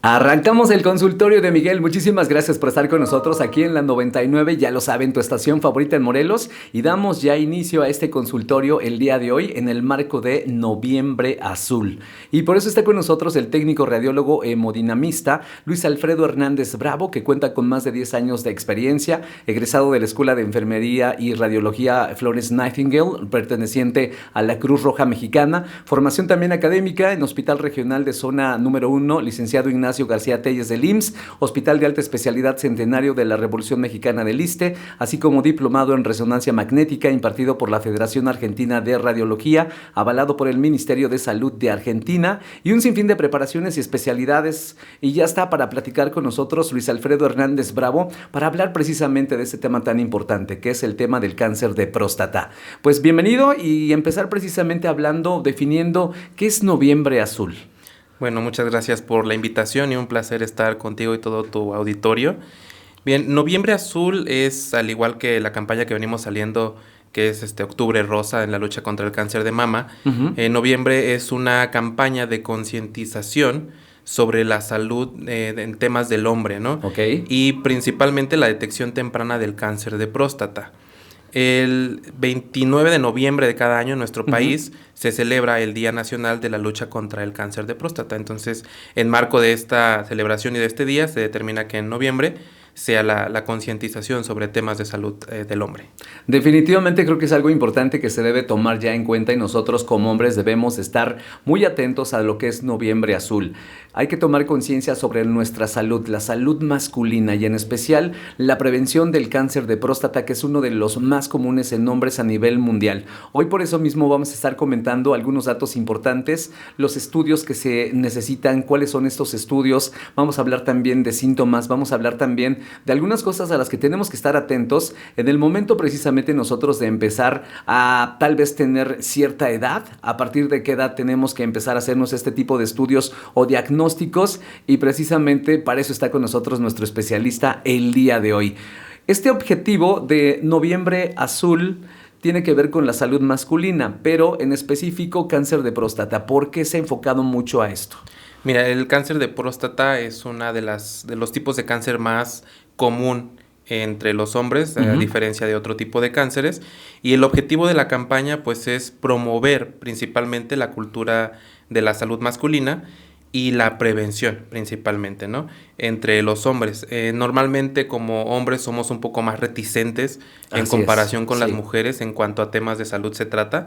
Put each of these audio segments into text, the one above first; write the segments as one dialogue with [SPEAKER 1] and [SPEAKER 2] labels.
[SPEAKER 1] Arrancamos el consultorio de Miguel. Muchísimas gracias por estar con nosotros aquí en la 99, ya lo saben, tu estación favorita en Morelos. Y damos ya inicio a este consultorio el día de hoy en el marco de Noviembre Azul. Y por eso está con nosotros el técnico radiólogo hemodinamista Luis Alfredo Hernández Bravo, que cuenta con más de 10 años de experiencia, egresado de la Escuela de Enfermería y Radiología Florence Nightingale, perteneciente a la Cruz Roja Mexicana. Formación también académica en Hospital Regional de Zona Número 1, licenciado Ignacio García Telles del IMSS, Hospital de Alta Especialidad Centenario de la Revolución Mexicana del ISSSTE, así como diplomado en resonancia magnética impartido por la Federación Argentina de Radiología, avalado por el Ministerio de Salud de Argentina, y un sinfín de preparaciones y especialidades. Y ya está para platicar con nosotros Luis Alfredo Hernández Bravo para hablar precisamente de este tema tan importante, que es el tema del cáncer de próstata. Pues bienvenido y empezar precisamente hablando, definiendo qué es Noviembre Azul.
[SPEAKER 2] Bueno, muchas gracias por la invitación y un placer estar contigo y todo tu auditorio. Bien, Noviembre Azul es, al igual que la campaña que venimos saliendo, que es Octubre Rosa en la lucha contra el cáncer de mama. Noviembre es una campaña de concientización sobre la salud en temas del hombre, ¿no?
[SPEAKER 1] Okay.
[SPEAKER 2] Y principalmente la detección temprana del cáncer de próstata. El 29 de noviembre de cada año en nuestro país se celebra el Día Nacional de la Lucha contra el Cáncer de Próstata. Entonces, en marco de esta celebración y de este día, se determina que en noviembre sea la concientización sobre temas de salud del hombre.
[SPEAKER 1] Definitivamente creo que es algo importante que se debe tomar ya en cuenta y nosotros como hombres debemos estar muy atentos a lo que es Noviembre Azul. Hay que tomar conciencia sobre nuestra salud, la salud masculina y en especial la prevención del cáncer de próstata, que es uno de los más comunes en hombres a nivel mundial. Hoy por eso mismo vamos a estar comentando algunos datos importantes, los estudios que se necesitan, cuáles son estos estudios, vamos a hablar también de síntomas, vamos a hablar también de algunas cosas a las que tenemos que estar atentos en el momento precisamente nosotros de empezar a tal vez tener cierta edad, a partir de qué edad tenemos que empezar a hacernos este tipo de estudios o diagnósticos, y precisamente para eso está con nosotros nuestro especialista el día de hoy. Este objetivo de Noviembre Azul tiene que ver con la salud masculina, pero en específico cáncer de próstata. ¿Por qué se ha enfocado mucho a esto?
[SPEAKER 2] Mira, el cáncer de próstata es una de los tipos de cáncer más común entre los hombres, a diferencia de otro tipo de cánceres, y el objetivo de la campaña pues es promover principalmente la cultura de la salud masculina y la prevención principalmente, ¿no? Entre los hombres. Normalmente como hombres somos un poco más reticentes en comparación con las mujeres en cuanto a temas de salud se trata,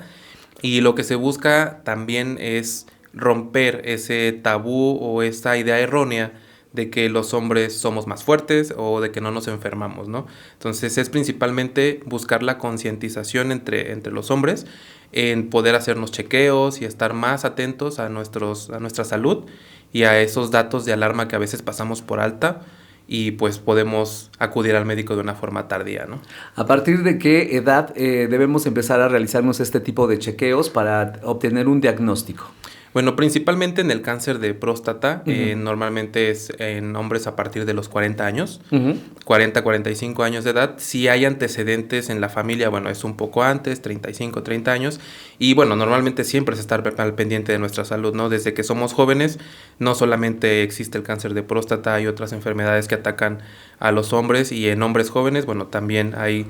[SPEAKER 2] y lo que se busca también es romper ese tabú o esta idea errónea de que los hombres somos más fuertes o de que no nos enfermamos, ¿no? Entonces es principalmente buscar la concientización entre los hombres en poder hacernos chequeos y estar más atentos a nuestra salud y a esos datos de alarma que a veces pasamos por alta y pues podemos acudir al médico de una forma tardía, ¿no?
[SPEAKER 1] ¿A partir de qué edad debemos empezar a realizarnos este tipo de chequeos para obtener un diagnóstico?
[SPEAKER 2] Bueno, principalmente en el cáncer de próstata, normalmente es en hombres a partir de los 40 años, 40, 45 años de edad. Si hay antecedentes en la familia, bueno, es un poco antes, 35, 30 años. Y bueno, normalmente siempre es estar al pendiente de nuestra salud, ¿no? Desde que somos jóvenes, no solamente existe el cáncer de próstata, hay otras enfermedades que atacan a los hombres y en hombres jóvenes, bueno, también hay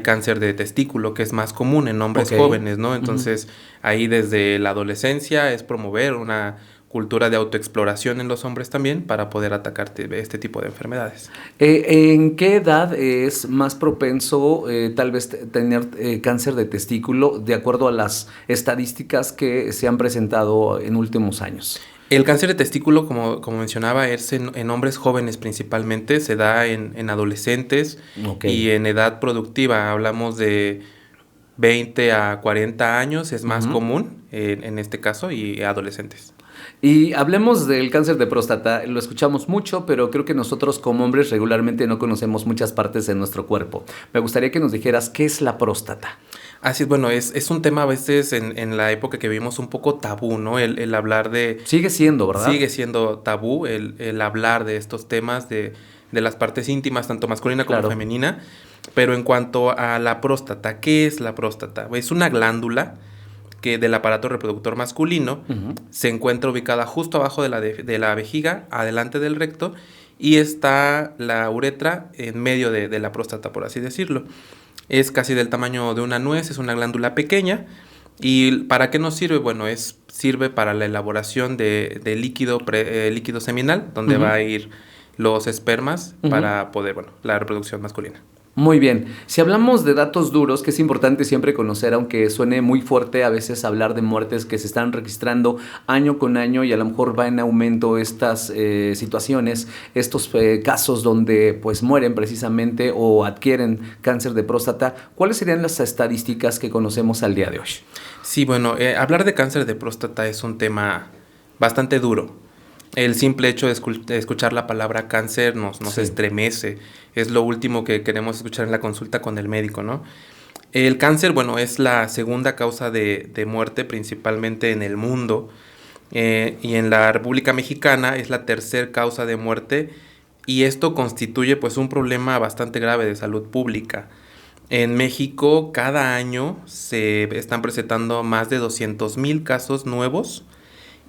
[SPEAKER 2] cáncer de testículo, que es más común en hombres jóvenes, ¿no? Entonces, ahí desde la adolescencia es promover una cultura de autoexploración en los hombres también para poder atacar este tipo de enfermedades.
[SPEAKER 1] ¿En qué edad es más propenso tal vez tener cáncer de testículo de acuerdo a las estadísticas que se han presentado en últimos años?
[SPEAKER 2] El cáncer de testículo, como mencionaba, es en hombres jóvenes principalmente, se da en adolescentes y en edad productiva. Hablamos de 20 a 40 años, es más común en este caso, y adolescentes.
[SPEAKER 1] Y hablemos del cáncer de próstata, lo escuchamos mucho, pero creo que nosotros como hombres regularmente no conocemos muchas partes de nuestro cuerpo. Me gustaría que nos dijeras qué es la próstata.
[SPEAKER 2] Así es, bueno, es un tema a veces en la época que vivimos un poco tabú, ¿no? El hablar de...
[SPEAKER 1] Sigue siendo, ¿verdad?
[SPEAKER 2] Sigue siendo tabú el hablar de estos temas, de las partes íntimas, tanto masculina como femenina. Pero en cuanto a la próstata, ¿qué es la próstata? Es una glándula que del aparato reproductor masculino se encuentra ubicada justo abajo de la vejiga, adelante del recto, y está la uretra en medio de la próstata, por así decirlo. Es casi del tamaño de una nuez, es una glándula pequeña. ¿Y para qué nos sirve? Bueno, sirve para la elaboración de líquido seminal, donde va a ir los espermas para poder, la reproducción masculina.
[SPEAKER 1] Muy bien. Si hablamos de datos duros, que es importante siempre conocer, aunque suene muy fuerte a veces hablar de muertes que se están registrando año con año y a lo mejor va en aumento estas situaciones, estos casos donde pues mueren precisamente o adquieren cáncer de próstata, ¿cuáles serían las estadísticas que conocemos al día de hoy?
[SPEAKER 2] Sí, bueno, hablar de cáncer de próstata es un tema bastante duro. El simple hecho de escuchar la palabra cáncer nos estremece. Es lo último que queremos escuchar en la consulta con el médico, ¿no? El cáncer, es la segunda causa de muerte principalmente en el mundo. Y en la República Mexicana es la tercera causa de muerte. Y esto constituye pues un problema bastante grave de salud pública. En México cada año se están presentando más de 200,000 casos nuevos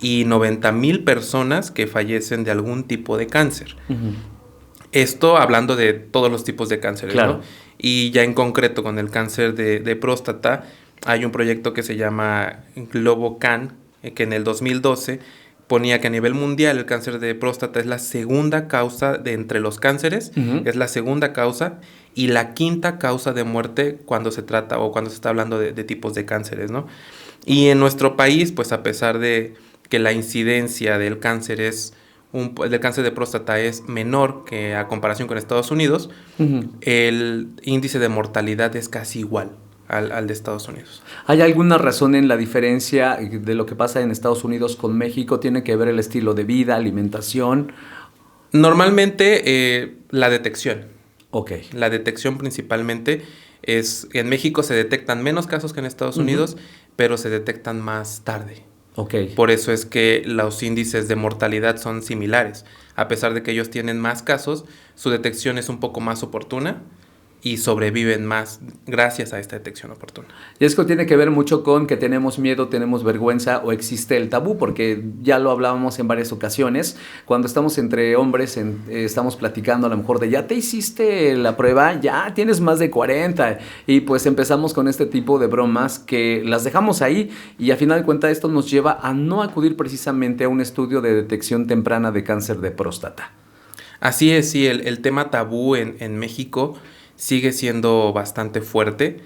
[SPEAKER 2] y 90,000 personas que fallecen de algún tipo de cáncer. Esto hablando de todos los tipos de cánceres,
[SPEAKER 1] claro,
[SPEAKER 2] ¿no? Y ya en concreto con el cáncer de próstata, hay un proyecto que se llama GloboCan, que en el 2012 ponía que a nivel mundial el cáncer de próstata es la segunda causa de entre los cánceres, es la segunda causa y la quinta causa de muerte cuando se trata o cuando se está hablando de tipos de cánceres, ¿no? Y en nuestro país, pues a pesar de que la incidencia del cáncer del cáncer de próstata es menor que a comparación con Estados Unidos, el índice de mortalidad es casi igual al de Estados Unidos.
[SPEAKER 1] ¿Hay alguna razón en la diferencia de lo que pasa en Estados Unidos con México? ¿Tiene que ver el estilo de vida, alimentación?
[SPEAKER 2] Normalmente la detección.
[SPEAKER 1] Ok.
[SPEAKER 2] La detección principalmente en México se detectan menos casos que en Estados Unidos, pero se detectan más tarde.
[SPEAKER 1] Okay.
[SPEAKER 2] Por eso es que los índices de mortalidad son similares. A pesar de que ellos tienen más casos, su detección es un poco más oportuna y sobreviven más gracias a esta detección oportuna.
[SPEAKER 1] Y esto tiene que ver mucho con que tenemos miedo, tenemos vergüenza o existe el tabú, porque ya lo hablábamos en varias ocasiones. Cuando estamos entre hombres, estamos platicando a lo mejor de ya te hiciste la prueba, ya tienes más de 40 y pues empezamos con este tipo de bromas que las dejamos ahí y a final de cuentas esto nos lleva a no acudir precisamente a un estudio de detección temprana de cáncer de próstata.
[SPEAKER 2] Así es, sí, el tema tabú en México sigue siendo bastante fuerte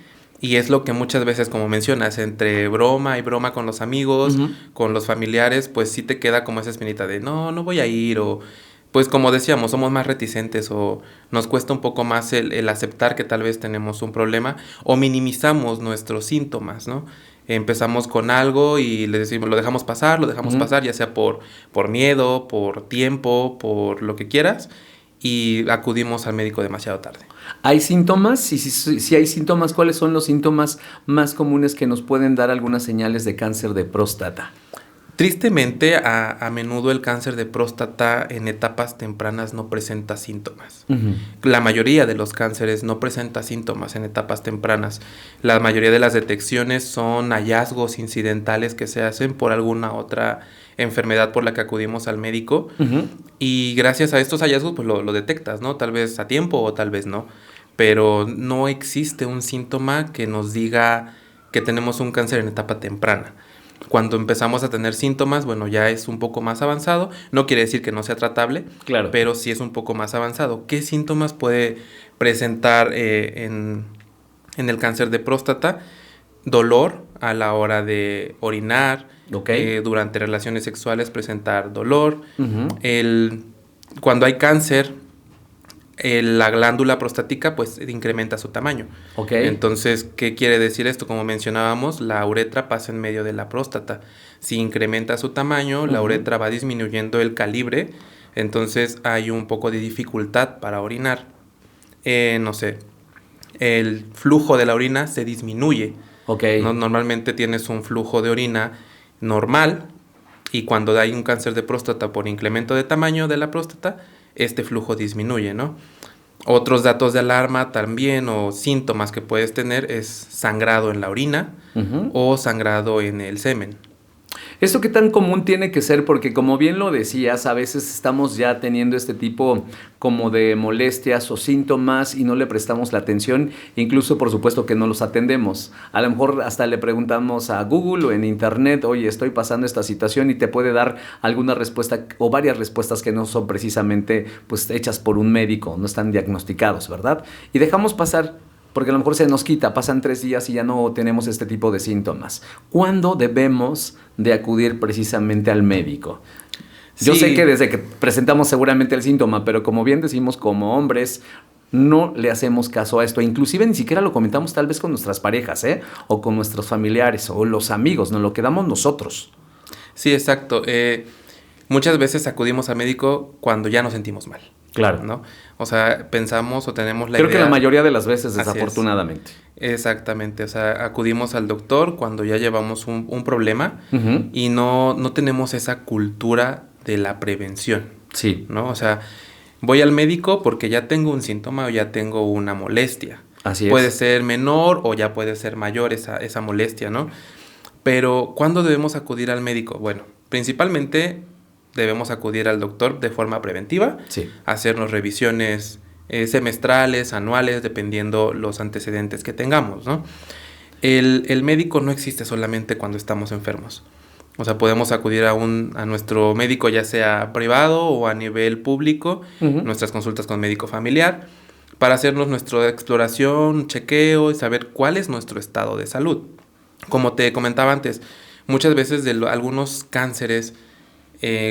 [SPEAKER 2] y es lo que muchas veces, como mencionas, entre broma y broma con los amigos, con los familiares, pues sí te queda como esa espinita de no voy a ir, o pues como decíamos, somos más reticentes o nos cuesta un poco más el aceptar que tal vez tenemos un problema o minimizamos nuestros síntomas, ¿no? Empezamos con algo y le decimos, lo dejamos pasar, ya sea por miedo, por tiempo, por lo que quieras, y acudimos al médico demasiado tarde.
[SPEAKER 1] ¿Hay síntomas? Si hay síntomas, ¿cuáles son los síntomas más comunes que nos pueden dar algunas señales de cáncer de próstata?
[SPEAKER 2] Tristemente, a menudo el cáncer de próstata en etapas tempranas no presenta síntomas. La mayoría de los cánceres no presenta síntomas en etapas tempranas. La mayoría de las detecciones son hallazgos incidentales que se hacen por alguna otra enfermedad por la que acudimos al médico. Y gracias a estos hallazgos pues lo detectas, ¿no? Tal vez a tiempo o tal vez no. Pero no existe un síntoma que nos diga que tenemos un cáncer en etapa temprana. Cuando empezamos a tener síntomas, ya es un poco más avanzado. No quiere decir que no sea tratable,
[SPEAKER 1] claro,
[SPEAKER 2] pero sí es un poco más avanzado. ¿Qué síntomas puede presentar en el cáncer de próstata? Dolor a la hora de orinar, durante relaciones sexuales presentar dolor. Cuando hay cáncer, la glándula prostática pues incrementa su tamaño. Entonces, ¿qué quiere decir esto? Como mencionábamos, la uretra pasa en medio de la próstata. Si incrementa su tamaño, la uretra va disminuyendo el calibre, entonces hay un poco de dificultad para orinar. El flujo de la orina se disminuye. Normalmente tienes un flujo de orina normal y cuando hay un cáncer de próstata por incremento de tamaño de la próstata, este flujo disminuye, ¿no? Otros datos de alarma también o síntomas que puedes tener es sangrado en la orina o sangrado en el semen.
[SPEAKER 1] ¿Esto qué tan común tiene que ser? Porque como bien lo decías, a veces estamos ya teniendo este tipo como de molestias o síntomas y no le prestamos la atención, incluso por supuesto que no los atendemos. A lo mejor hasta le preguntamos a Google o en internet, oye, estoy pasando esta situación y te puede dar alguna respuesta o varias respuestas que no son precisamente pues hechas por un médico, no están diagnosticados, ¿verdad? Y dejamos pasar. Porque a lo mejor se nos quita, pasan 3 días y ya no tenemos este tipo de síntomas. ¿Cuándo debemos de acudir precisamente al médico? Yo sé que desde que presentamos seguramente el síntoma, pero como bien decimos, como hombres, no le hacemos caso a esto. Inclusive ni siquiera lo comentamos tal vez con nuestras parejas, o con nuestros familiares, o los amigos, nos lo quedamos nosotros.
[SPEAKER 2] Sí, exacto. Muchas veces acudimos al médico cuando ya nos sentimos mal.
[SPEAKER 1] Claro.
[SPEAKER 2] ¿No? O sea, pensamos o tenemos la idea...
[SPEAKER 1] Creo que la mayoría de las veces, desafortunadamente.
[SPEAKER 2] Exactamente. O sea, acudimos al doctor cuando ya llevamos un problema y no tenemos esa cultura de la prevención.
[SPEAKER 1] Sí.
[SPEAKER 2] ¿No? O sea, voy al médico porque ya tengo un síntoma o ya tengo una molestia.
[SPEAKER 1] Así es.
[SPEAKER 2] Puede ser menor o ya puede ser mayor esa molestia, ¿no? Pero, ¿cuándo debemos acudir al médico? Bueno, principalmente debemos acudir al doctor de forma preventiva,
[SPEAKER 1] sí,
[SPEAKER 2] hacernos revisiones semestrales, anuales, dependiendo los antecedentes que tengamos, ¿no? El médico no existe solamente cuando estamos enfermos. O sea, podemos acudir a nuestro médico, ya sea privado o a nivel público, nuestras consultas con médico familiar, para hacernos nuestra exploración, chequeo y saber cuál es nuestro estado de salud. Como te comentaba antes, muchas veces algunos cánceres,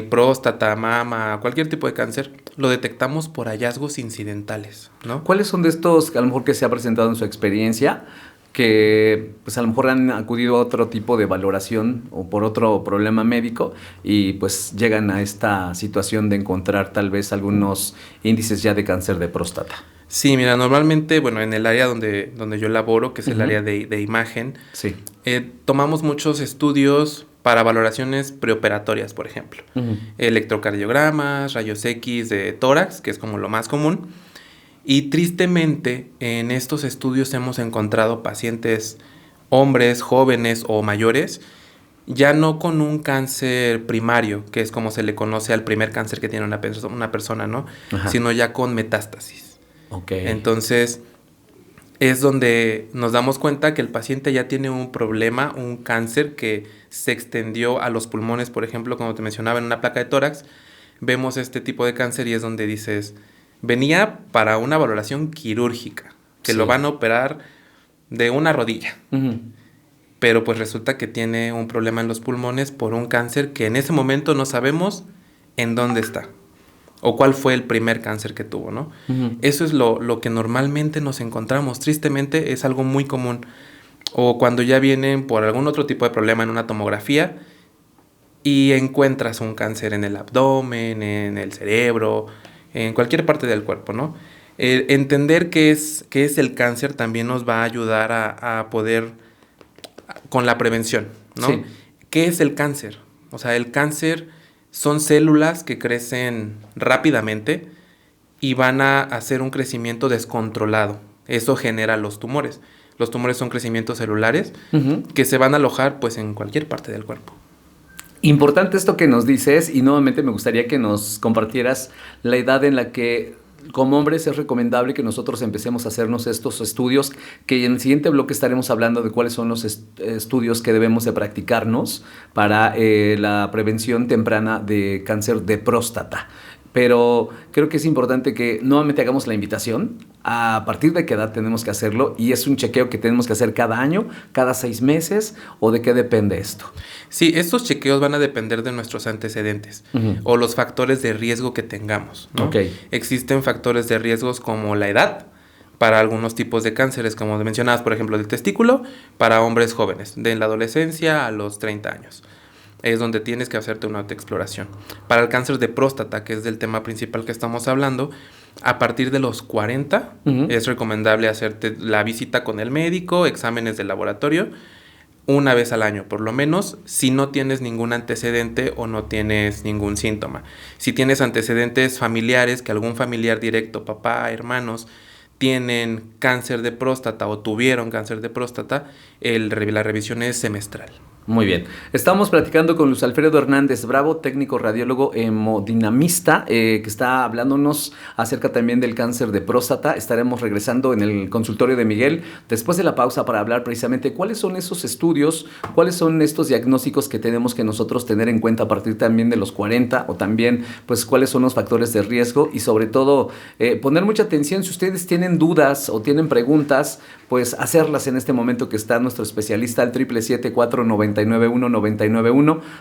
[SPEAKER 2] próstata, mama, cualquier tipo de cáncer, lo detectamos por hallazgos incidentales, ¿no?
[SPEAKER 1] ¿Cuáles son de estos, a lo mejor que se ha presentado en su experiencia, que pues a lo mejor han acudido a otro tipo de valoración o por otro problema médico y pues llegan a esta situación de encontrar tal vez algunos índices ya de cáncer de próstata?
[SPEAKER 2] Sí, mira, normalmente, bueno, en el área donde yo laboro, que es el área de imagen,
[SPEAKER 1] sí,
[SPEAKER 2] tomamos muchos estudios para valoraciones preoperatorias, por ejemplo. Electrocardiogramas, rayos X de tórax, que es como lo más común. Y tristemente, en estos estudios hemos encontrado pacientes, hombres, jóvenes o mayores, ya no con un cáncer primario, que es como se le conoce al primer cáncer que tiene una persona, ¿no? Ajá. Sino ya con metástasis.
[SPEAKER 1] Okay.
[SPEAKER 2] Entonces, es donde nos damos cuenta que el paciente ya tiene un problema, un cáncer que se extendió a los pulmones, por ejemplo, como te mencionaba, en una placa de tórax. Vemos este tipo de cáncer y es donde dices, venía para una valoración quirúrgica, que lo van a operar de una rodilla. Pero pues resulta que tiene un problema en los pulmones por un cáncer que en ese momento no sabemos en dónde está. O cuál fue el primer cáncer que tuvo, ¿no? Eso es lo que normalmente nos encontramos. Tristemente es algo muy común. O cuando ya vienen por algún otro tipo de problema en una tomografía y encuentras un cáncer en el abdomen, en el cerebro, en cualquier parte del cuerpo, ¿no? Entender qué es el cáncer también nos va a ayudar a poder, con la prevención, ¿no? Sí. ¿Qué es el cáncer? O sea, el cáncer son células que crecen rápidamente y van a hacer un crecimiento descontrolado. Eso genera los tumores. Los tumores son crecimientos celulares que se van a alojar pues en cualquier parte del cuerpo.
[SPEAKER 1] Importante esto que nos dices y nuevamente me gustaría que nos compartieras la edad en la que como hombres es recomendable que nosotros empecemos a hacernos estos estudios, que en el siguiente bloque estaremos hablando de cuáles son los estudios que debemos de practicarnos para la prevención temprana de cáncer de próstata. Pero creo que es importante que nuevamente hagamos la invitación a partir de qué edad tenemos que hacerlo y es un chequeo que tenemos que hacer cada año, cada 6 meses o de qué depende esto.
[SPEAKER 2] Sí, estos chequeos van a depender de nuestros antecedentes o los factores de riesgo que tengamos, ¿no? Okay. Existen factores de riesgos como la edad para algunos tipos de cánceres, como mencionabas, por ejemplo, del testículo, para hombres jóvenes, de la adolescencia a los 30 años. Es donde tienes que hacerte una autoexploración. Para el cáncer de próstata, que es del tema principal que estamos hablando, a partir de los 40 es recomendable hacerte la visita con el médico, exámenes de laboratorio. una vez al año, por lo menos, si no tienes ningún antecedente o no tienes ningún síntoma. Si tienes antecedentes familiares, que algún familiar directo, papá, hermanos, tienen cáncer de próstata o tuvieron cáncer de próstata, la revisión es semestral.
[SPEAKER 1] Muy bien. Estamos platicando con Luis Alfredo Hernández Bravo, técnico radiólogo hemodinamista, que está hablándonos acerca también del cáncer de próstata. Estaremos regresando en el consultorio de Miguel después de la pausa para hablar precisamente cuáles son esos estudios, cuáles son estos diagnósticos que tenemos que nosotros tener en cuenta a partir también de los 40 o también pues cuáles son los factores de riesgo y sobre todo poner mucha atención si ustedes tienen dudas o tienen preguntas, pues hacerlas en este momento que está nuestro especialista al 777-499-1991.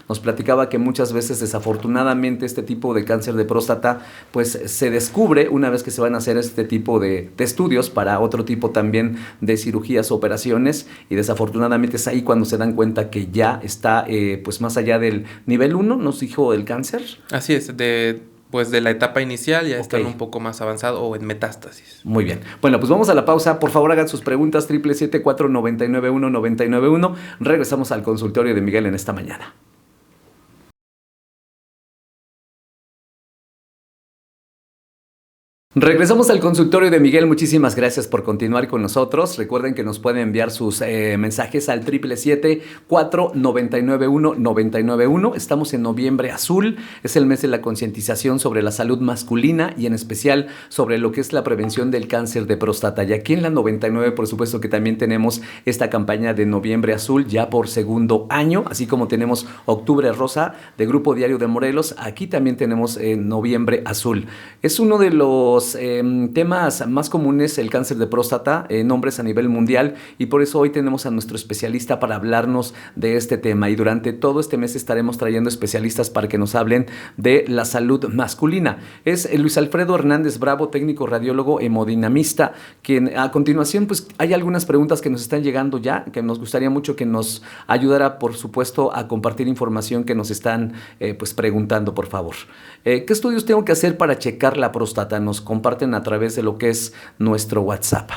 [SPEAKER 1] Nos platicaba que muchas veces desafortunadamente este tipo de cáncer de próstata pues se descubre una vez que se van a hacer este tipo de estudios para otro tipo también de cirugías o operaciones y desafortunadamente es ahí cuando se dan cuenta que ya está pues más allá del nivel 1, nos dijo el cáncer.
[SPEAKER 2] Así es, pues de la etapa inicial ya están un poco más avanzado o en metástasis.
[SPEAKER 1] Muy bien. Bueno, pues vamos a la pausa. Por favor, hagan sus preguntas 777-499-1991. Regresamos al consultorio de Miguel en esta mañana. Regresamos al consultorio de Miguel. Muchísimas gracias por continuar con nosotros. Recuerden que nos pueden enviar sus mensajes al 777-499-1991. Estamos en Noviembre Azul. Es el mes de la concientización sobre la salud masculina y en especial sobre lo que es la prevención del cáncer de próstata. Y aquí en la 99, por supuesto que también tenemos esta campaña de Noviembre Azul ya por segundo año, así como tenemos Octubre Rosa de Grupo Diario de Morelos. Aquí también tenemos Noviembre Azul. Es uno de los temas más comunes el cáncer de próstata en hombres a nivel mundial y por eso hoy tenemos a nuestro especialista para hablarnos de este tema y durante todo este mes estaremos trayendo especialistas para que nos hablen de la salud masculina. Es Luis Alfredo Hernández Bravo, técnico radiólogo hemodinamista, quien a continuación pues hay algunas preguntas que nos están llegando ya, que nos gustaría mucho que nos ayudara por supuesto a compartir información que nos están pues preguntando, por favor. ¿Qué estudios tengo que hacer para checar la próstata? Nos comparten a través de lo que es nuestro WhatsApp.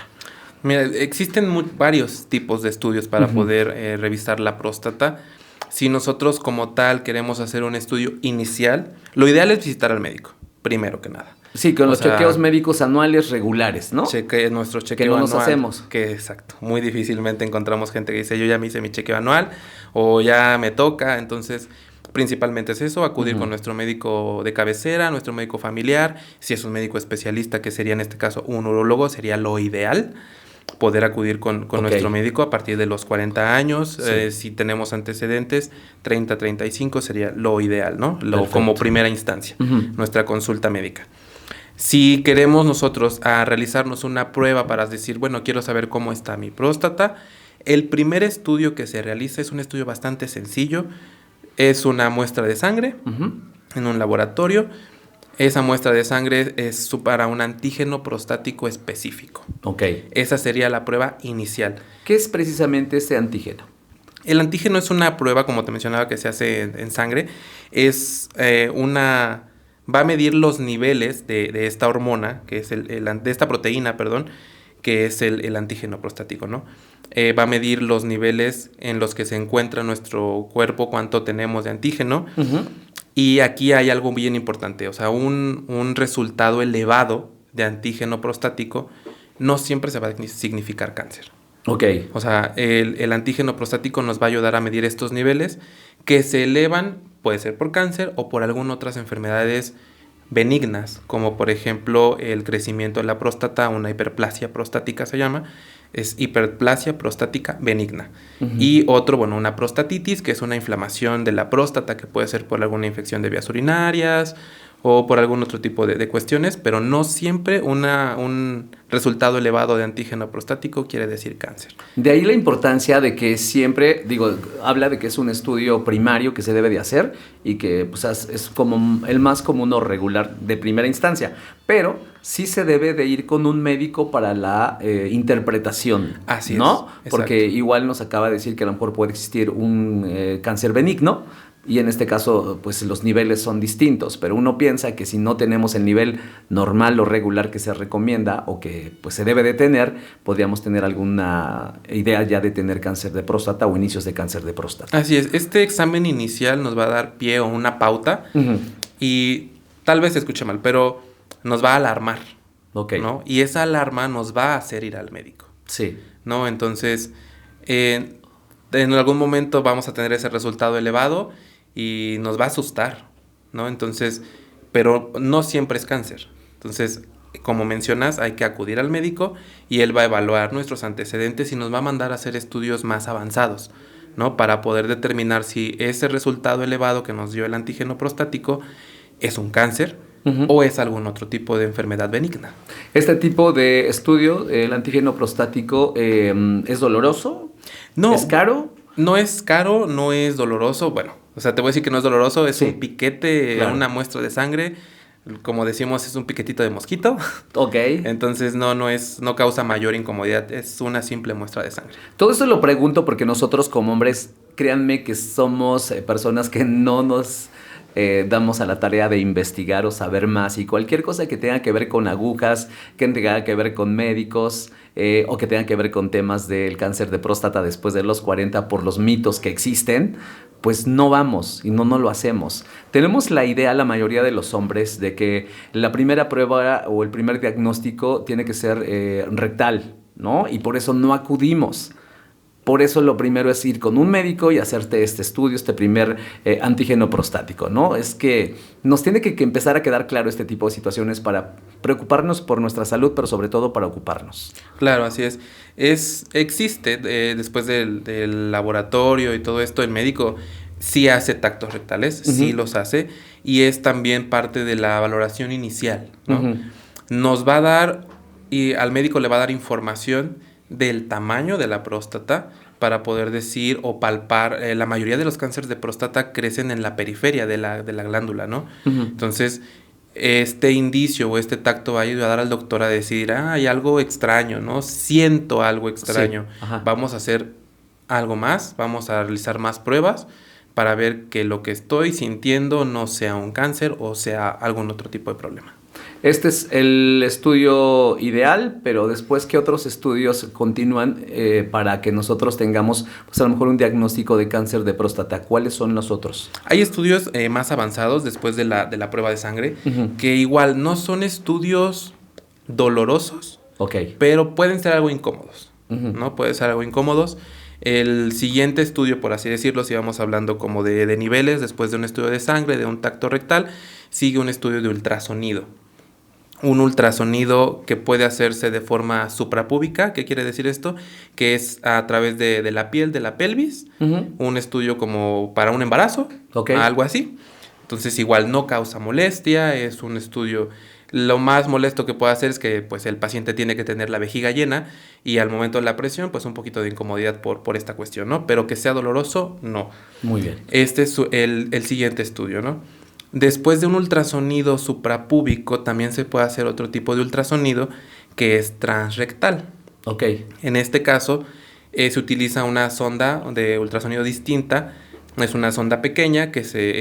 [SPEAKER 2] Mira, existen varios tipos de estudios para poder revisar la próstata. Si nosotros como tal queremos hacer un estudio inicial, lo ideal es visitar al médico, primero que nada.
[SPEAKER 1] Sí, con los chequeos médicos anuales regulares, ¿no?
[SPEAKER 2] Nuestro chequeo
[SPEAKER 1] anual.
[SPEAKER 2] Que no
[SPEAKER 1] nos hacemos.
[SPEAKER 2] Que exacto. Muy difícilmente encontramos gente que dice, yo ya me hice mi chequeo anual o ya me toca, entonces... Principalmente es eso, acudir con nuestro médico de cabecera, nuestro médico familiar. Si es un médico especialista, que sería en este caso un urólogo, sería lo ideal poder acudir con nuestro médico a partir de los 40 años. Sí. Si tenemos antecedentes, 30, 35 sería lo ideal, ¿no? Como primera instancia, nuestra consulta médica. Si queremos nosotros realizarnos una prueba para decir, bueno, quiero saber cómo está mi próstata, el primer estudio que se realiza es un estudio bastante sencillo. Es una muestra de sangre en un laboratorio. Esa muestra de sangre es para un antígeno prostático específico.
[SPEAKER 1] Ok.
[SPEAKER 2] Esa sería la prueba inicial.
[SPEAKER 1] ¿Qué es precisamente este antígeno?
[SPEAKER 2] El antígeno es una prueba, como te mencionaba, que se hace en sangre. Es va a medir los niveles de esta hormona, que es de esta proteína, perdón, que es el antígeno prostático, ¿no? Va a medir los niveles en los que se encuentra nuestro cuerpo, cuánto tenemos de antígeno. Y aquí hay algo bien importante, o sea, un resultado elevado de antígeno prostático no siempre se va a significar cáncer.
[SPEAKER 1] Ok.
[SPEAKER 2] O sea, el antígeno prostático nos va a ayudar a medir estos niveles que se elevan, puede ser por cáncer o por algunas otras enfermedades benignas, como por ejemplo el crecimiento de la próstata, una hiperplasia prostática se llama, es hiperplasia prostática benigna. Y otro, una prostatitis, que es una inflamación de la próstata, que puede ser por alguna infección de vías urinarias o por algún otro tipo de cuestiones, pero no siempre un resultado elevado de antígeno prostático quiere decir cáncer.
[SPEAKER 1] De ahí la importancia de que siempre, habla de que es un estudio primario que se debe de hacer y que pues, es como el más común o regular de primera instancia, pero sí se debe de ir con un médico para la interpretación.
[SPEAKER 2] Así
[SPEAKER 1] ¿no?
[SPEAKER 2] es.
[SPEAKER 1] Porque igual nos acaba de decir que a lo mejor puede existir un cáncer benigno, y en este caso pues los niveles son distintos, pero uno piensa que si no tenemos el nivel normal o regular que se recomienda o que pues se debe de tener, podríamos tener alguna idea ya de tener cáncer de próstata o inicios de cáncer de próstata.
[SPEAKER 2] Así es, este examen inicial nos va a dar pie o una pauta y tal vez se escuche mal, pero nos va a alarmar, ¿no? Y esa alarma nos va a hacer ir al médico.
[SPEAKER 1] Sí.
[SPEAKER 2] ¿No? Entonces, en algún momento vamos a tener ese resultado elevado y nos va a asustar, ¿no? Entonces, pero no siempre es cáncer. Entonces, como mencionas, hay que acudir al médico y él va a evaluar nuestros antecedentes y nos va a mandar a hacer estudios más avanzados, ¿no? Para poder determinar si ese resultado elevado que nos dio el antígeno prostático es un cáncer o es algún otro tipo de enfermedad benigna.
[SPEAKER 1] ¿Este tipo de estudio, el antígeno prostático, es doloroso?
[SPEAKER 2] No.
[SPEAKER 1] ¿Es caro?
[SPEAKER 2] No es caro, no es doloroso. Bueno, o sea, te voy a decir que no es doloroso. Es un piquete,
[SPEAKER 1] claro,
[SPEAKER 2] una muestra de sangre. Como decimos, es un piquetito de mosquito.
[SPEAKER 1] Ok.
[SPEAKER 2] Entonces no causa mayor incomodidad. Es una simple muestra de sangre.
[SPEAKER 1] Todo eso lo pregunto porque nosotros como hombres, créanme que somos personas que no nos damos a la tarea de investigar o saber más, y cualquier cosa que tenga que ver con agujas, que tenga que ver con médicos o que tenga que ver con temas del cáncer de próstata después de los 40 por los mitos que existen, pues no vamos y no lo hacemos. Tenemos la idea, la mayoría de los hombres, de que la primera prueba o el primer diagnóstico tiene que ser rectal, ¿no? Y por eso no acudimos. Por eso lo primero es ir con un médico y hacerte este estudio, este primer antígeno prostático, ¿no? Es que nos tiene que empezar a quedar claro este tipo de situaciones para preocuparnos por nuestra salud, pero sobre todo para ocuparnos.
[SPEAKER 2] Claro, así es. Existe, después del laboratorio y todo esto, el médico sí hace tactos rectales, sí los hace, y es también parte de la valoración inicial, ¿no? Nos va a dar, y al médico le va a dar información del tamaño de la próstata para poder decir o palpar. La mayoría de los cánceres de próstata crecen en la periferia de la glándula, ¿no? Entonces, este indicio o este tacto va a ayudar al doctor a decir, hay algo extraño, ¿no? Siento algo extraño. Sí. Vamos a hacer algo más, vamos a realizar más pruebas para ver que lo que estoy sintiendo no sea un cáncer o sea algún otro tipo de problema.
[SPEAKER 1] Este es el estudio ideal, pero después, ¿qué otros estudios continúan para que nosotros tengamos, pues a lo mejor un diagnóstico de cáncer de próstata? ¿Cuáles son los otros?
[SPEAKER 2] Hay estudios más avanzados después de la prueba de sangre, que igual no son estudios dolorosos, pero pueden ser algo incómodos, ¿no? Pueden ser algo incómodos. El siguiente estudio, por así decirlo, si vamos hablando como de niveles, después de un estudio de sangre, de un tacto rectal, sigue un estudio de ultrasonido. Un ultrasonido que puede hacerse de forma suprapúbica. ¿Qué quiere decir esto? Que es a través de la piel, de la pelvis, un estudio como para un embarazo, algo así. Entonces igual no causa molestia, es un estudio. Lo más molesto que puede hacer es que pues, el paciente tiene que tener la vejiga llena y al momento de la presión, pues un poquito de incomodidad por esta cuestión, ¿no? Pero que sea doloroso, no.
[SPEAKER 1] Muy bien.
[SPEAKER 2] Este es el siguiente estudio, ¿no? Después de un ultrasonido suprapúbico, también se puede hacer otro tipo de ultrasonido que es transrectal. En este caso, se utiliza una sonda de ultrasonido distinta. Es una sonda pequeña que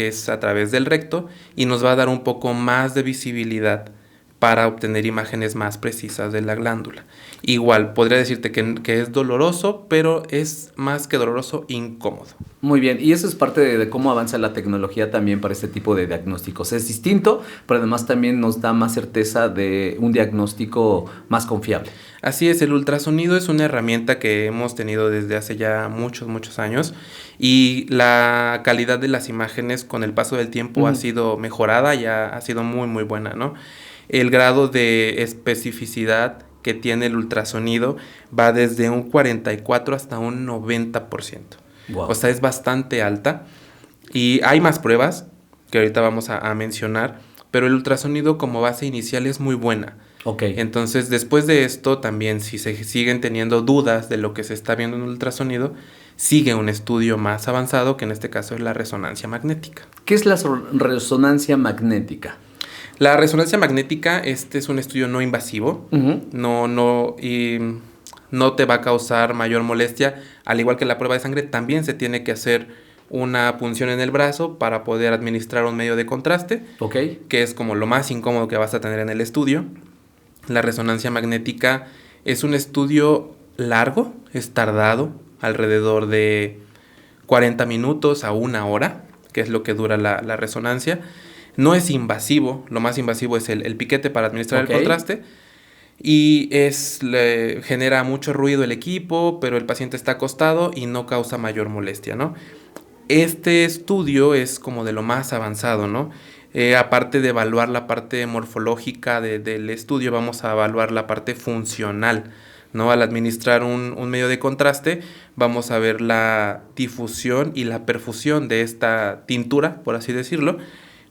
[SPEAKER 2] es a través del recto y nos va a dar un poco más de visibilidad para obtener imágenes más precisas de la glándula. Igual, podría decirte que es doloroso, pero es más que doloroso, incómodo.
[SPEAKER 1] Muy bien, y eso es parte de cómo avanza la tecnología también para este tipo de diagnósticos. Es distinto, pero además también nos da más certeza de un diagnóstico más confiable.
[SPEAKER 2] Así es, el ultrasonido es una herramienta que hemos tenido desde hace ya muchos años y la calidad de las imágenes con el paso del tiempo ha sido mejorada, ya ha sido muy buena, ¿no? El grado de especificidad que tiene el ultrasonido va desde un 44 hasta un 90%. Wow. O sea, es bastante alta. Y hay más pruebas que ahorita vamos a mencionar, pero el ultrasonido como base inicial es muy buena. Entonces, después de esto, también si se siguen teniendo dudas de lo que se está viendo en el ultrasonido, sigue un estudio más avanzado, que en este caso es la resonancia magnética.
[SPEAKER 1] ¿Qué es la resonancia magnética?
[SPEAKER 2] La resonancia magnética, este es un estudio no invasivo, no te va a causar mayor molestia, al igual que la prueba de sangre, también se tiene que hacer una punción en el brazo para poder administrar un medio de contraste,
[SPEAKER 1] Ok.
[SPEAKER 2] que es como lo más incómodo que vas a tener en el estudio. La resonancia magnética es un estudio largo, es tardado, alrededor de 40 minutos a 1 hora, que es lo que dura la resonancia. No es invasivo, lo más invasivo es el piquete para administrar
[SPEAKER 1] Ok.
[SPEAKER 2] el contraste. Y genera mucho ruido el equipo, pero el paciente está acostado y no causa mayor molestia, ¿no? Este estudio es como de lo más avanzado, ¿no? Aparte de evaluar la parte morfológica del estudio, vamos a evaluar la parte funcional, ¿no? Al administrar un medio de contraste, vamos a ver la difusión y la perfusión de esta tintura, por así decirlo,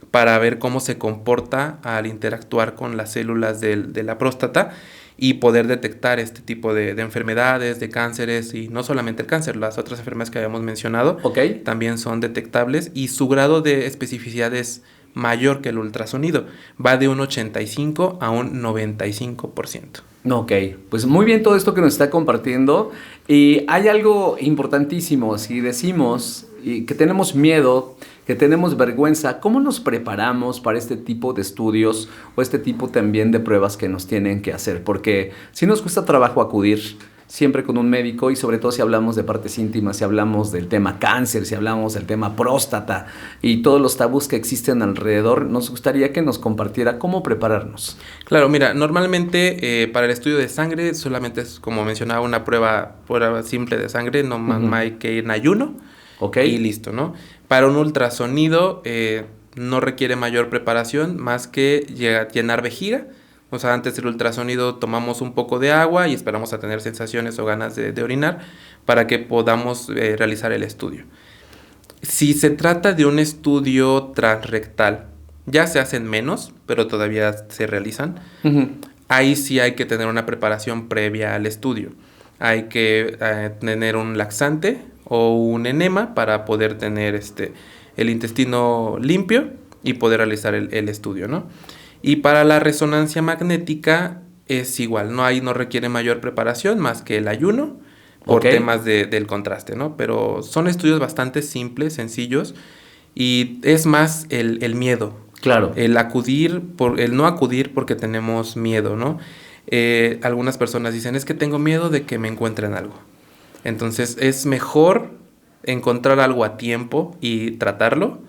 [SPEAKER 2] para ver cómo se comporta al interactuar con las células de la próstata y poder detectar este tipo de enfermedades, de cánceres, y no solamente el cáncer, las otras enfermedades que habíamos mencionado
[SPEAKER 1] Ok.
[SPEAKER 2] también son detectables, y su grado de especificidad es mayor que el ultrasonido, va de un 85 a un 95%.
[SPEAKER 1] Ok, pues muy bien todo esto que nos está compartiendo. Y hay algo importantísimo, si decimos que tenemos miedo, que tenemos vergüenza, ¿cómo nos preparamos para este tipo de estudios o este tipo también de pruebas que nos tienen que hacer? Porque si nos cuesta trabajo acudir siempre con un médico, y sobre todo si hablamos de partes íntimas, si hablamos del tema cáncer, si hablamos del tema próstata y todos los tabús que existen alrededor, nos gustaría que nos compartiera cómo prepararnos.
[SPEAKER 2] Claro, mira, normalmente para el estudio de sangre solamente es, como mencionaba, una prueba simple de sangre, no más hay que ir en ayuno.
[SPEAKER 1] Ok.
[SPEAKER 2] Y listo, ¿no? Para un ultrasonido no requiere mayor preparación más que llenar vejiga. O sea, antes del ultrasonido tomamos un poco de agua y esperamos a tener sensaciones o ganas de orinar para que podamos realizar el estudio. Si se trata de un estudio transrectal, ya se hacen menos, pero todavía se realizan.
[SPEAKER 1] Ujú.
[SPEAKER 2] Ahí sí hay que tener una preparación previa al estudio. Hay que tener un laxante o un enema para poder tener el intestino limpio y poder realizar el estudio, ¿no? Y para la resonancia magnética es igual, no requiere mayor preparación más que el ayuno por
[SPEAKER 1] Ok.
[SPEAKER 2] temas del contraste, ¿no? Pero son estudios bastante simples, sencillos, y es más el miedo,
[SPEAKER 1] Claro.
[SPEAKER 2] el no acudir porque tenemos miedo, ¿no? Algunas personas dicen, es que tengo miedo de que me encuentren algo. Entonces es mejor encontrar algo a tiempo y tratarlo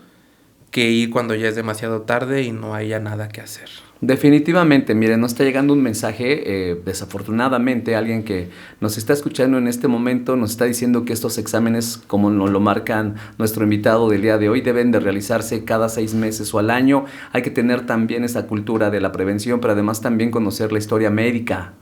[SPEAKER 2] que ir cuando ya es demasiado tarde y no haya nada que hacer.
[SPEAKER 1] Definitivamente, miren, nos está llegando un mensaje, desafortunadamente, alguien que nos está escuchando en este momento nos está diciendo que estos exámenes, como nos lo marcan nuestro invitado del día de hoy, deben de realizarse cada 6 meses o al año. Hay que tener también esa cultura de la prevención, pero además también conocer la historia médica.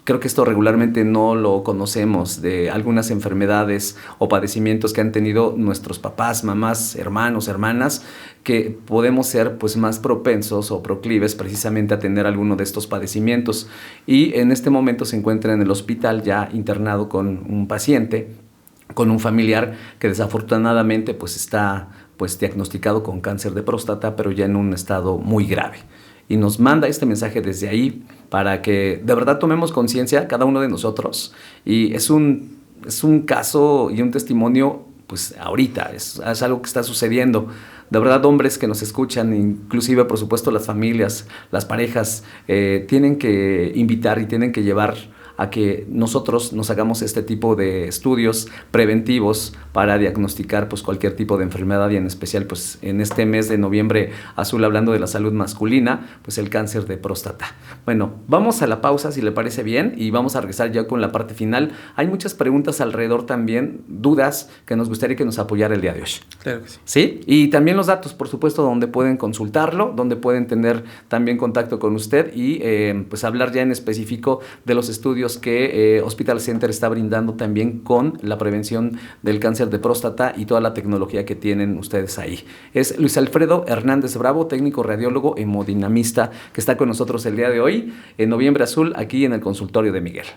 [SPEAKER 1] Creo que esto regularmente no lo conocemos, de algunas enfermedades o padecimientos que han tenido nuestros papás, mamás, hermanos, hermanas, que podemos ser pues más propensos o proclives precisamente a tener alguno de estos padecimientos. Y en este momento se encuentra en el hospital ya internado con un paciente, con un familiar que desafortunadamente pues está pues diagnosticado con cáncer de próstata, pero ya en un estado muy grave. Y nos manda este mensaje desde ahí para que de verdad tomemos conciencia cada uno de nosotros. Y es un caso y un testimonio, pues ahorita, es algo que está sucediendo. De verdad, hombres que nos escuchan, inclusive por supuesto las familias, las parejas, tienen que invitar y tienen que llevar a que nosotros nos hagamos este tipo de estudios preventivos para diagnosticar pues cualquier tipo de enfermedad, y en especial pues en este mes de noviembre azul, hablando de la salud masculina, pues el cáncer de próstata. Bueno, vamos a la pausa si le parece bien y vamos a regresar ya con la parte final. Hay muchas preguntas alrededor también, dudas que nos gustaría que nos apoyara el día de hoy.
[SPEAKER 2] Claro que sí.
[SPEAKER 1] ¿Sí? Y también los datos, por supuesto, donde pueden consultarlo, donde pueden tener también contacto con usted y pues hablar ya en específico de los estudios que Hospital Center está brindando también con la prevención del cáncer de próstata y toda la tecnología que tienen ustedes ahí. Es Luis Alfredo Hernández Bravo, técnico radiólogo hemodinamista, que está con nosotros el día de hoy, en Noviembre Azul, aquí en el consultorio de Miguel.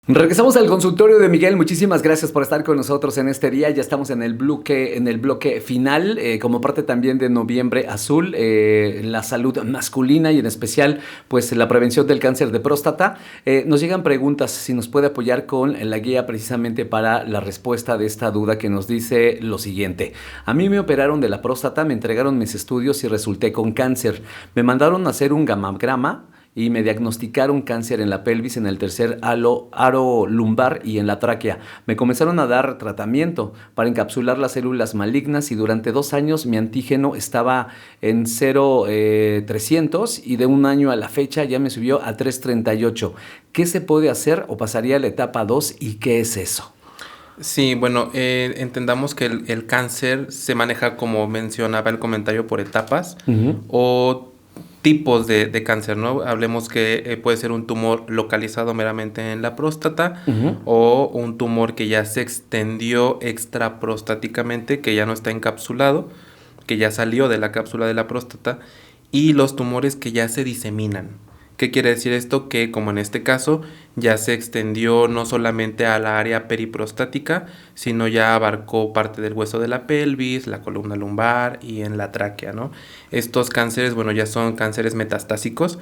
[SPEAKER 1] Regresamos al consultorio de Miguel. Muchísimas gracias por estar con nosotros en este día. Ya estamos en el bloque final, como parte también de Noviembre Azul, la salud masculina y en especial, pues la prevención del cáncer de próstata. Nos llegan preguntas, si nos puede apoyar con la guía precisamente para la respuesta de esta duda que nos dice lo siguiente. A mí me operaron de la próstata, me entregaron mis estudios y resulté con cáncer. Me mandaron a hacer un gammagrama y me diagnosticaron cáncer en la pelvis, en el tercer aro lumbar y en la tráquea. Me comenzaron a dar tratamiento para encapsular las células malignas y durante 2 años mi antígeno estaba en 0,300 y de un año a la fecha ya me subió a 338. ¿Qué se puede hacer o pasaría a la etapa 2 y qué es eso?
[SPEAKER 2] Sí, bueno, entendamos que el cáncer se maneja, como mencionaba el comentario, por etapas o tipos de cáncer, ¿no? Hablemos que puede ser un tumor localizado meramente en la próstata o un tumor que ya se extendió extraprostáticamente, que ya no está encapsulado, que ya salió de la cápsula de la próstata, y los tumores que ya se diseminan. ¿Qué quiere decir esto? Que, como en este caso, ya se extendió no solamente a la área periprostática, sino ya abarcó parte del hueso de la pelvis, la columna lumbar y en la tráquea, ¿no? Estos cánceres, bueno, ya son cánceres metastásicos.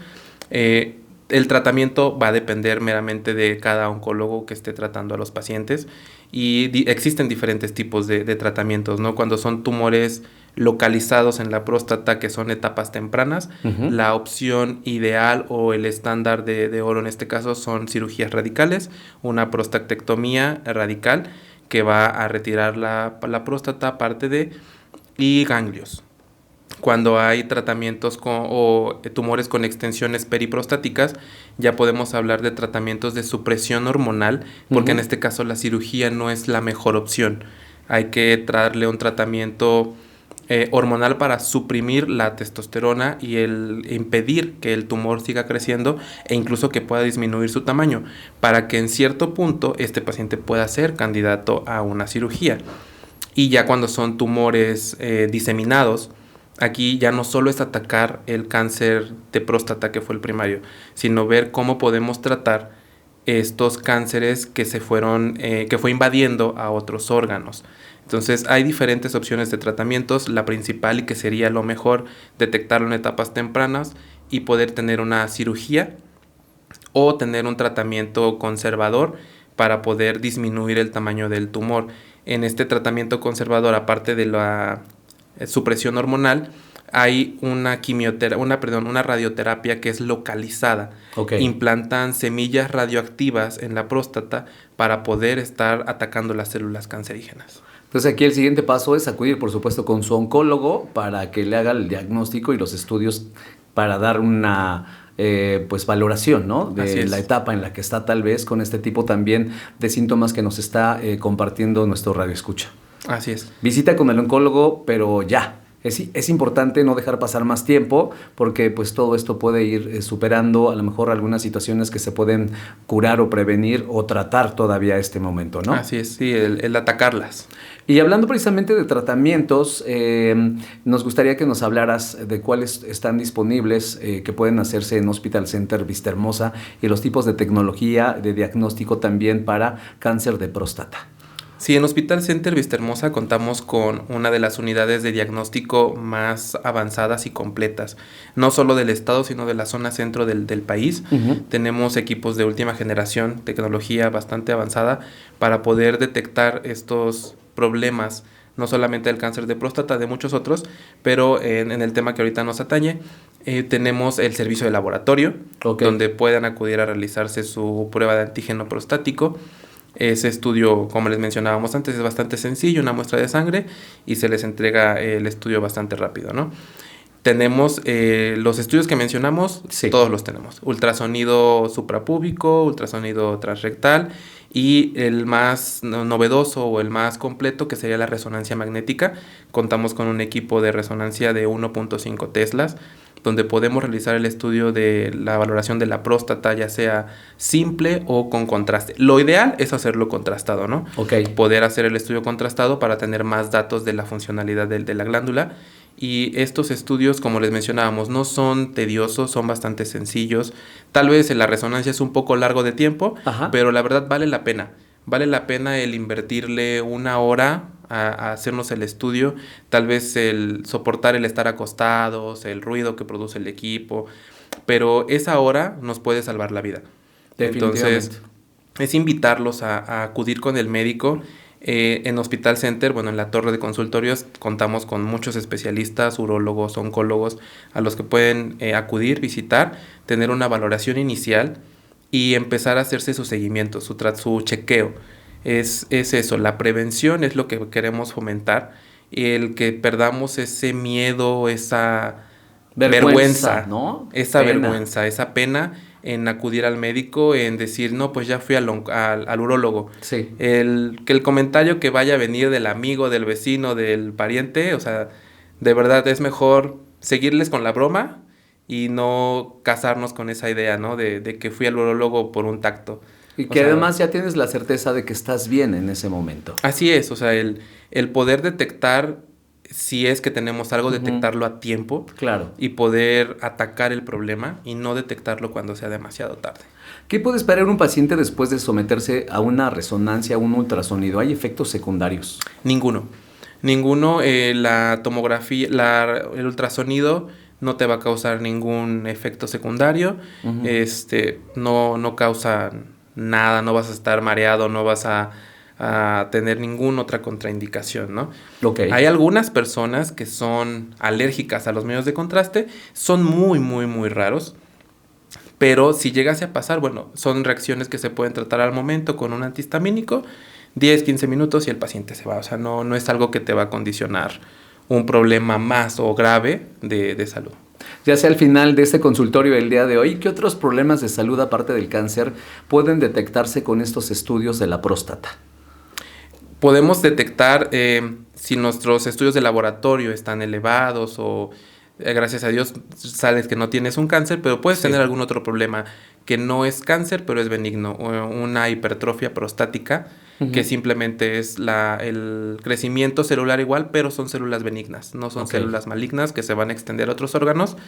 [SPEAKER 2] El tratamiento va a depender meramente de cada oncólogo que esté tratando a los pacientes y existen diferentes tipos de tratamientos, ¿no? Cuando son tumores localizados en la próstata, que son etapas tempranas, la opción ideal o el estándar de oro en este caso son cirugías radicales, una prostatectomía radical que va a retirar la próstata, parte de, y ganglios. Cuando hay tratamientos o tumores con extensiones periprostáticas, ya podemos hablar de tratamientos de supresión hormonal, porque en este caso la cirugía no es la mejor opción. Hay que darle un tratamiento hormonal para suprimir la testosterona y el impedir que el tumor siga creciendo e incluso que pueda disminuir su tamaño, para que en cierto punto este paciente pueda ser candidato a una cirugía. Y ya cuando son tumores diseminados, aquí ya no solo es atacar el cáncer de próstata, que fue el primario, sino ver cómo podemos tratar estos cánceres que que fue invadiendo a otros órganos. Entonces hay diferentes opciones de tratamientos. La principal, y que sería lo mejor, detectarlo en etapas tempranas y poder tener una cirugía o tener un tratamiento conservador para poder disminuir el tamaño del tumor. En este tratamiento conservador, aparte de la supresión hormonal, hay una radioterapia que es localizada. Okay. Implantan semillas radioactivas en la próstata para poder estar atacando las células cancerígenas.
[SPEAKER 1] Entonces aquí el siguiente paso es acudir, por supuesto, con su oncólogo para que le haga el diagnóstico y los estudios para dar una pues valoración, ¿no? De la etapa en la que está, tal vez con este tipo también de síntomas que nos está compartiendo nuestro radioescucha.
[SPEAKER 2] Así es.
[SPEAKER 1] Visita con el oncólogo, pero ya. Es importante no dejar pasar más tiempo, porque pues todo esto puede ir superando a lo mejor algunas situaciones que se pueden curar o prevenir o tratar todavía a este momento, ¿no?
[SPEAKER 2] Así es, sí, el atacarlas.
[SPEAKER 1] Y hablando precisamente de tratamientos, nos gustaría que nos hablaras de cuáles están disponibles, que pueden hacerse en Hospital Center Vistahermosa, y los tipos de tecnología de diagnóstico también para cáncer de próstata.
[SPEAKER 2] Sí, en Hospital Center Vistahermosa contamos con una de las unidades de diagnóstico más avanzadas y completas, no solo del estado, sino de la zona centro del país. Tenemos equipos de última generación, tecnología bastante avanzada para poder detectar estos problemas, no solamente del cáncer de próstata, de muchos otros, pero en el tema que ahorita nos atañe, tenemos el servicio de laboratorio, donde puedan acudir a realizarse su prueba de antígeno prostático. Ese estudio, como les mencionábamos antes, es bastante sencillo, una muestra de sangre, y se les entrega el estudio bastante rápido, ¿no? Tenemos los estudios que mencionamos, todos los tenemos. Ultrasonido suprapúbico, ultrasonido transrectal, y el más novedoso o el más completo, que sería la resonancia magnética. Contamos con un equipo de resonancia de 1.5 teslas, donde podemos realizar el estudio de la valoración de la próstata, ya sea simple o con contraste. Lo ideal es hacerlo contrastado, ¿no? Poder hacer el estudio contrastado para tener más datos de la funcionalidad de la glándula Y estos estudios, como les mencionábamos, no son tediosos, son bastante sencillos. Tal vez en la resonancia es un poco largo de tiempo,
[SPEAKER 1] Ajá.
[SPEAKER 2] pero la verdad vale la pena. Vale la pena el invertirle una hora a hacernos el estudio, tal vez el soportar el estar acostados, el ruido que produce el equipo, pero esa hora nos puede salvar la vida. Entonces, es invitarlos a acudir con el médico. En Hospital Center, bueno, en la torre de consultorios, contamos con muchos especialistas, urólogos, oncólogos, a los que pueden acudir, visitar, tener una valoración inicial y empezar a hacerse su seguimiento, su chequeo. Es eso, la prevención es lo que queremos fomentar, el que perdamos ese miedo, esa vergüenza,
[SPEAKER 1] ¿no?
[SPEAKER 2] esa vergüenza, esa pena en acudir al médico, en decir, no, pues ya fui al urólogo.
[SPEAKER 1] Sí.
[SPEAKER 2] Que el comentario que vaya a venir del amigo, del vecino, del pariente, o sea, de verdad es mejor seguirles con la broma y no casarnos con esa idea, ¿no? De que fui al urólogo por un tacto.
[SPEAKER 1] Y que además ya tienes la certeza de que estás bien en ese momento.
[SPEAKER 2] Así es, o sea, el poder detectar, si es que tenemos algo, detectarlo a tiempo.
[SPEAKER 1] Claro.
[SPEAKER 2] Y poder atacar el problema y no detectarlo cuando sea demasiado tarde.
[SPEAKER 1] ¿Qué puede esperar un paciente después de someterse a una resonancia, a un ultrasonido? ¿Hay efectos secundarios?
[SPEAKER 2] Ninguno. La tomografía, el ultrasonido no te va a causar ningún efecto secundario. No causa nada, no vas a estar mareado, no vas a tener ninguna otra contraindicación, ¿no?
[SPEAKER 1] Okay.
[SPEAKER 2] Hay algunas personas que son alérgicas a los medios de contraste, son muy, muy, muy raros, pero si llegase a pasar, bueno, son reacciones que se pueden tratar al momento con un antihistamínico, 10, 15 minutos y el paciente se va, o sea, no es algo que te va a condicionar un problema más o grave de salud.
[SPEAKER 1] Ya sea al final de este consultorio del día de hoy, ¿qué otros problemas de salud aparte del cáncer pueden detectarse con estos estudios de la próstata?
[SPEAKER 2] Podemos detectar si nuestros estudios de laboratorio están elevados o gracias a Dios sales que no tienes un cáncer, pero puedes tener algún otro problema que no es cáncer, pero es benigno, una hipertrofia prostática, que simplemente es el crecimiento celular igual, pero son células benignas, no son células malignas que se van a extender a otros órganos,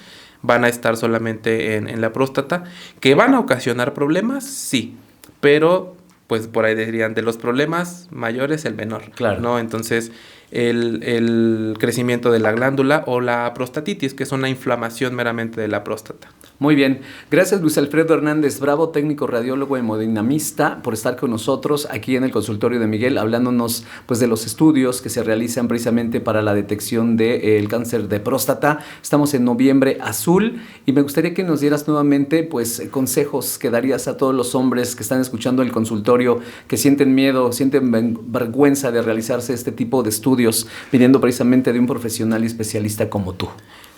[SPEAKER 2] van a estar solamente en la próstata, que van a ocasionar problemas, sí, pero pues por ahí dirían, de los problemas mayores el menor,
[SPEAKER 1] claro,
[SPEAKER 2] ¿no? Entonces, el crecimiento de la glándula o la prostatitis, que es una inflamación meramente de la próstata.
[SPEAKER 1] Muy bien. Gracias, Luis Alfredo Hernández Bravo, técnico radiólogo hemodinamista, por estar con nosotros aquí en el consultorio de Miguel, hablándonos pues de los estudios que se realizan precisamente para la detección del cáncer de próstata. Estamos en Noviembre Azul y me gustaría que nos dieras nuevamente pues consejos que darías a todos los hombres que están escuchando el consultorio, que sienten miedo, sienten vergüenza de realizarse este tipo de estudios, viniendo precisamente de un profesional y especialista como tú.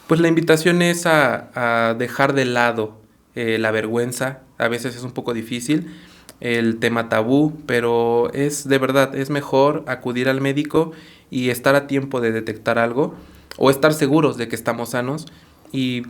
[SPEAKER 2] Pues la invitación es a dejar de lado la vergüenza. A veces es un poco difícil el tema tabú, pero es de verdad, es mejor acudir al médico y estar a tiempo de detectar algo o estar seguros de que estamos sanos. Y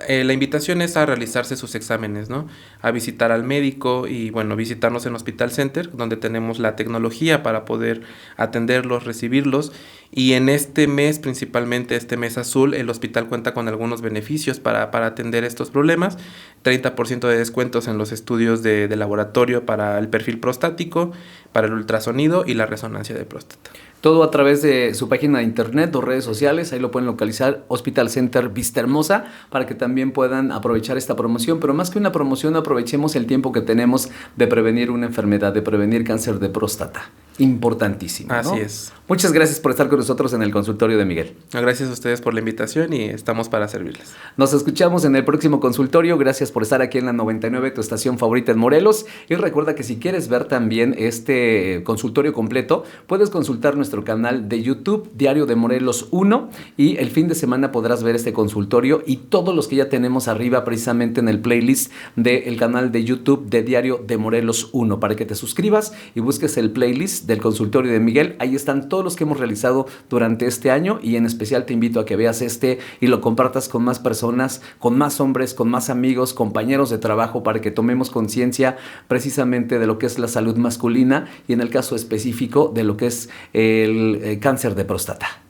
[SPEAKER 2] la invitación es a realizarse sus exámenes, ¿no? A visitar al médico y, bueno, visitarnos en Hospital Center, donde tenemos la tecnología para poder atenderlos, recibirlos. Y en este mes, principalmente este mes azul, el hospital cuenta con algunos beneficios para atender estos problemas. 30% de descuentos en los estudios de laboratorio para el perfil prostático, para el ultrasonido y la resonancia de próstata.
[SPEAKER 1] Todo a través de su página de internet o redes sociales, ahí lo pueden localizar, Hospital Center Vista Hermosa, para que también puedan aprovechar esta promoción. Pero más que una promoción, aprovechemos el tiempo que tenemos de prevenir una enfermedad, de prevenir cáncer de próstata. Importantísimo, ¿no?
[SPEAKER 2] Así es.
[SPEAKER 1] Muchas gracias por estar con nosotros en el consultorio de Miguel.
[SPEAKER 2] Gracias a ustedes por la invitación y estamos para servirles.
[SPEAKER 1] Nos escuchamos en el próximo consultorio. Gracias por estar aquí en la 99, tu estación favorita en Morelos. Y recuerda que si quieres ver también este consultorio completo, puedes consultar nuestro canal de YouTube, Diario de Morelos 1, y el fin de semana podrás ver este consultorio y todos los que ya tenemos arriba precisamente en el playlist del canal de YouTube de Diario de Morelos 1, para que te suscribas y busques el playlist del consultorio de Miguel. Ahí están todos los que hemos realizado durante este año y en especial te invito a que veas este y lo compartas con más personas, con más hombres, con más amigos, compañeros de trabajo, para que tomemos conciencia precisamente de lo que es la salud masculina y en el caso específico de lo que es el cáncer de próstata.